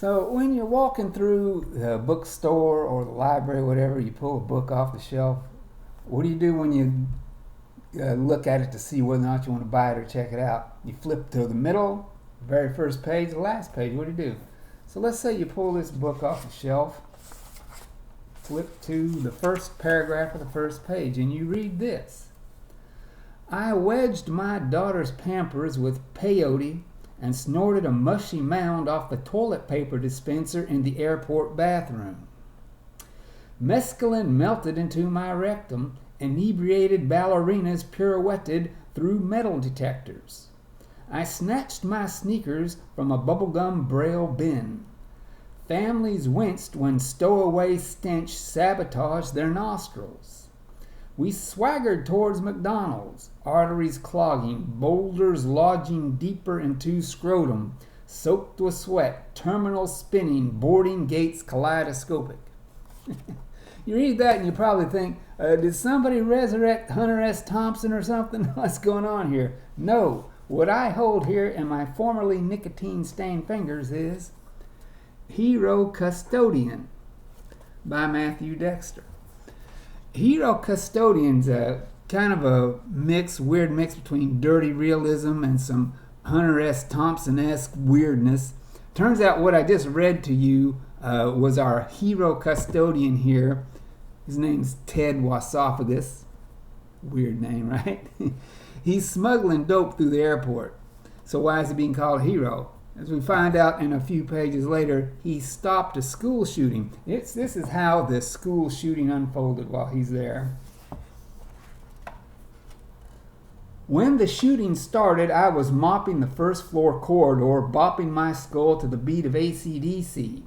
So when you're walking through the bookstore or the library, whatever, you pull a book off the shelf. What do you do when you look at it to see whether or not you want to buy it or check it out? You flip to the middle, very first page, the last page. What do you do? So let's say you pull this book off the shelf, flip to the first paragraph of the first page, and you read this. I wedged my daughter's Pampers with peyote and snorted a mushy mound off the toilet paper dispenser in the airport bathroom. Mescaline melted into my rectum. Inebriated ballerinas pirouetted through metal detectors. I snatched my sneakers from a bubblegum braille bin. Families winced when stowaway stench sabotaged their nostrils. We swaggered towards McDonald's, arteries clogging, boulders lodging deeper into scrotum, soaked with sweat, terminal spinning, boarding gates kaleidoscopic. You read that and you probably think, did somebody resurrect Hunter S. Thompson or something? What's going on here? No. What I hold here in my formerly nicotine-stained fingers is Hero Custodian by Matthew Dexter. Hero Custodian's kind of a weird mix between dirty realism and some Hunter S. Thompson-esque weirdness. Turns out what I just read to you was our hero custodian here. His name's Ted Wasophagus. Weird name, right? He's smuggling dope through the airport. So why is he being called a hero? As we find out in a few pages later, he stopped a school shooting. This is how the school shooting unfolded while he's there. When the shooting started, I was mopping the first floor corridor, bopping my skull to the beat of AC/DC.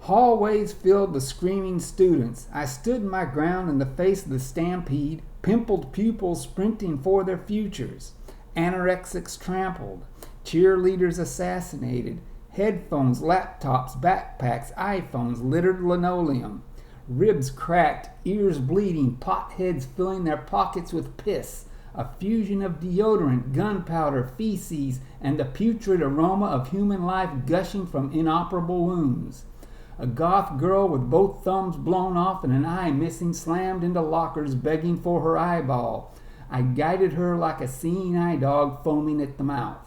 Hallways filled with screaming students. I stood my ground in the face of the stampede, pimpled pupils sprinting for their futures, anorexics trampled, cheerleaders assassinated, headphones, laptops, backpacks, iPhones littered linoleum, ribs cracked, ears bleeding, potheads filling their pockets with piss, a fusion of deodorant, gunpowder, feces, and the putrid aroma of human life gushing from inoperable wounds. A goth girl with both thumbs blown off and an eye missing slammed into lockers begging for her eyeball. I guided her like a seeing eye dog foaming at the mouth.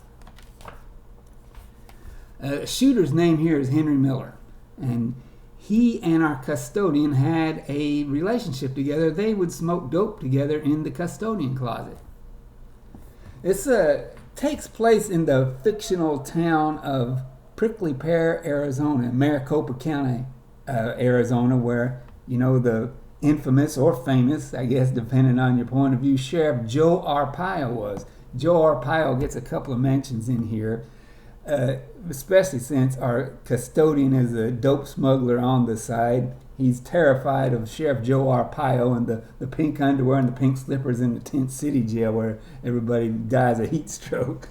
Shooter's name here is Henry Miller, and he and our custodian had a relationship together. They would smoke dope together in the custodian closet. This takes place in the fictional town of Prickly Pear, Arizona, Maricopa County, Arizona, where, the infamous or famous, I guess, depending on your point of view, Sheriff Joe Arpaio was. Joe Arpaio gets a couple of mentions in here, especially since our custodian is a dope smuggler on the side. He's terrified of Sheriff Joe Arpaio and the pink underwear and the pink slippers in the Tent City jail where everybody dies of heat stroke.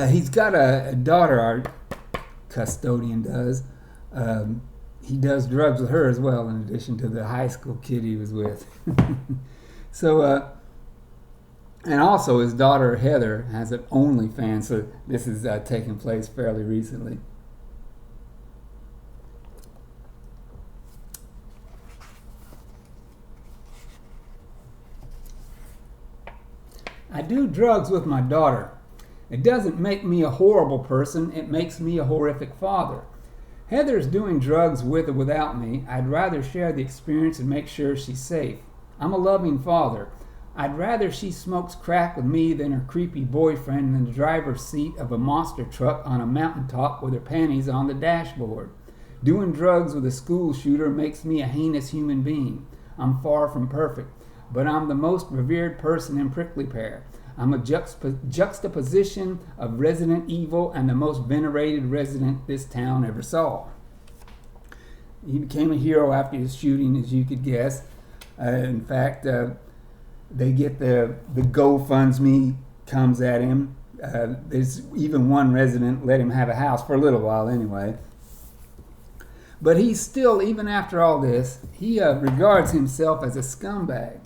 He's got a daughter, our custodian does. He does drugs with her as well, in addition to the high school kid he was with. So, and also his daughter Heather has an OnlyFans, so this is taking place fairly recently. I do drugs with my daughter. It doesn't make me a horrible person, it makes me a horrific father. Heather's doing drugs with or without me. I'd rather share the experience and make sure she's safe. I'm a loving father. I'd rather she smokes crack with me than her creepy boyfriend in the driver's seat of a monster truck on a mountaintop with her panties on the dashboard. Doing drugs with a school shooter makes me a heinous human being. I'm far from perfect, but I'm the most revered person in Prickly Pear. I'm a juxtaposition of Resident Evil and the most venerated resident this town ever saw. He became a hero after his shooting, as you could guess. In fact, they get the GoFundMe comes at him. There's even one resident let him have a house for a little while anyway. But he's still, even after all this, he regards himself as a scumbag.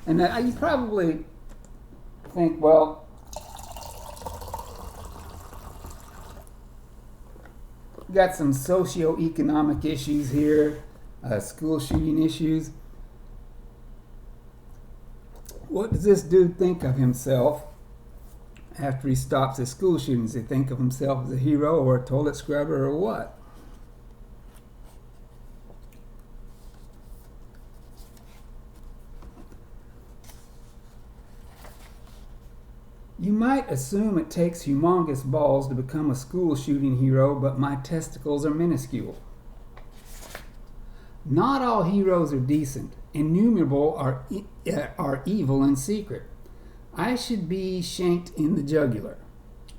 And you probably think, well, Got some socio-economic issues here, school shooting issues. What does this dude think of himself after he stops his school shootings? Does he think of himself as a hero or a toilet scrubber or what? You might assume it takes humongous balls to become a school shooting hero, but my testicles are minuscule. Not all heroes are decent. Innumerable are evil in secret. I should be shanked in the jugular.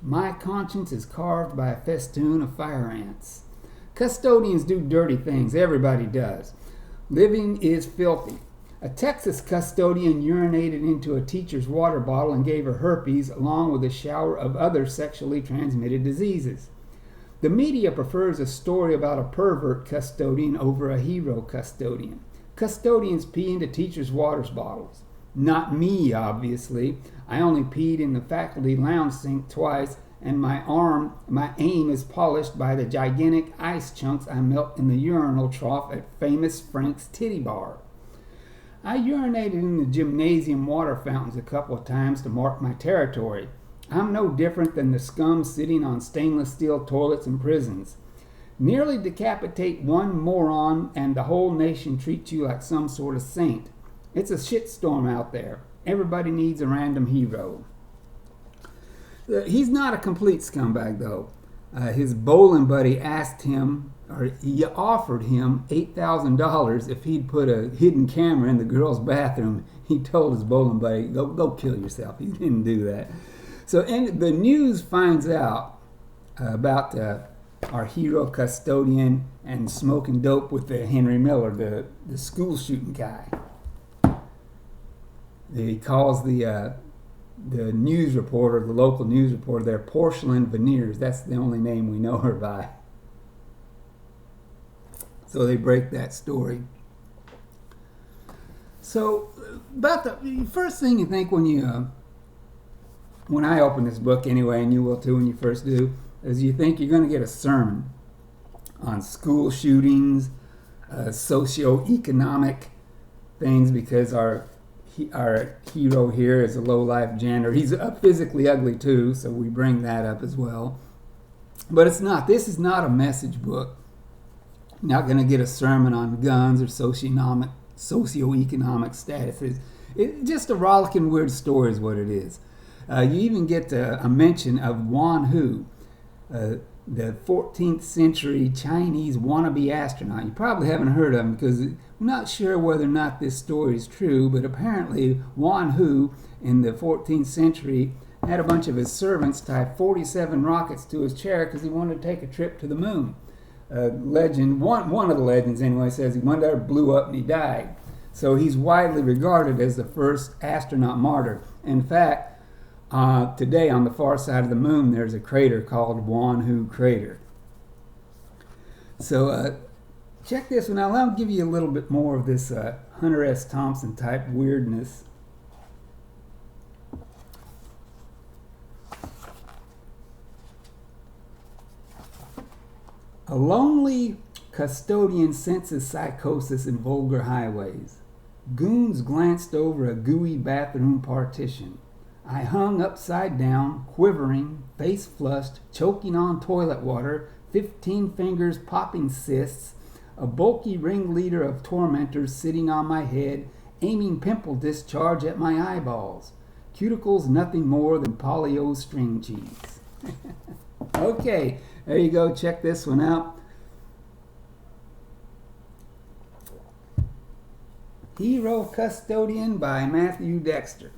My conscience is carved by a festoon of fire ants. Custodians do dirty things. Everybody does. Living is filthy. A Texas custodian urinated into a teacher's water bottle and gave her herpes, along with a shower of other sexually transmitted diseases. The media prefers a story about a pervert custodian over a hero custodian. Custodians pee into teachers' water bottles. Not me, obviously. I only peed in the faculty lounge sink twice, and my aim is polished by the gigantic ice chunks I melt in the urinal trough at famous Frank's Titty Bar. I urinated in the gymnasium water fountains a couple of times to mark my territory. I'm no different than the scum sitting on stainless steel toilets in prisons. Nearly decapitate one moron and the whole nation treats you like some sort of saint. It's a shitstorm out there. Everybody needs a random hero. He's not a complete scumbag, though. His bowling buddy asked him, or he offered him $8,000 if he'd put a hidden camera in the girl's bathroom. He told his bowling buddy, go kill yourself. He didn't do that. So the news finds out about our hero custodian and smoking dope with Henry Miller, the school shooting guy. He calls the news reporter, the local news reporter, they're Porcelain Veneers. That's the only name we know her by. So they break that story. So about the first thing you think when I open this book anyway, and you will too when you first do, is you think you're going to get a sermon on school shootings, socio-economic things, because our hero here is a low-life janitor. He's physically ugly too, so we bring that up as well. But it's not. This is not a message book. You're not going to get a sermon on guns or socioeconomic statuses. It's just a rollicking weird story is what it is. You even get a mention of Wan Hu, the 14th century Chinese wannabe astronaut. You probably haven't heard of him because we're not sure whether or not this story is true, but apparently Wan Hu in the 14th century had a bunch of his servants tie 47 rockets to his chair because he wanted to take a trip to the moon. Legend, one of the legends anyway, says he went there, blew up, and he died. So he's widely regarded as the first astronaut martyr. In fact, today on the far side of the moon, there's a crater called Wan Hu Crater. So check this one out. I'll give you a little bit more of this Hunter S. Thompson type weirdness. A lonely custodian senses psychosis in vulgar highways. Goons glanced over a gooey bathroom partition. I hung upside down, quivering, face flushed, choking on toilet water, 15 fingers popping cysts, a bulky ringleader of tormentors sitting on my head, aiming pimple discharge at my eyeballs. Cuticles nothing more than polio string cheese. Okay, there you go. Check this one out. Hero Custodian by Matthew Dexter.